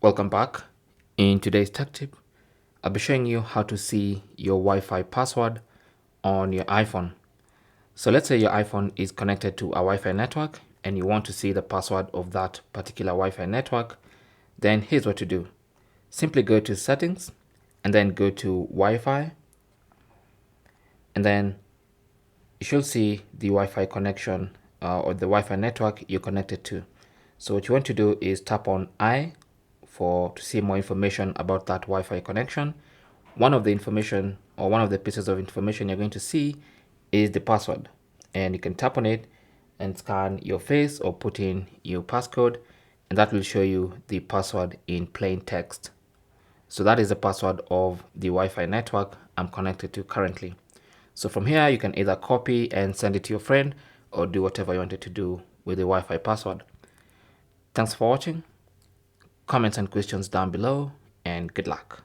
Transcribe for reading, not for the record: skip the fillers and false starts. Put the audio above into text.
Welcome back. In today's tech tip, I'll be showing you how to see your Wi-Fi password on your iPhone. So let's say your iPhone is connected to a Wi-Fi network and you want to see the password of that particular Wi-Fi network. Then here's what to do. Simply go to settings and then go to Wi-Fi, and then you should see the Wi-Fi connection or the Wi-Fi network you're connected to. So what you want to do is tap on I to see more information about that Wi-Fi connection. One of the information or one of the pieces of information you're going to see is the password, and you can tap on it and scan your face or put in your passcode, and that will show you the password in plain text. So that is the password of the Wi-Fi network I'm connected to currently. So from here, you can either copy and send it to your friend or do whatever you wanted to do with the Wi-Fi password. Thanks for watching. Comments and questions down below, and good luck.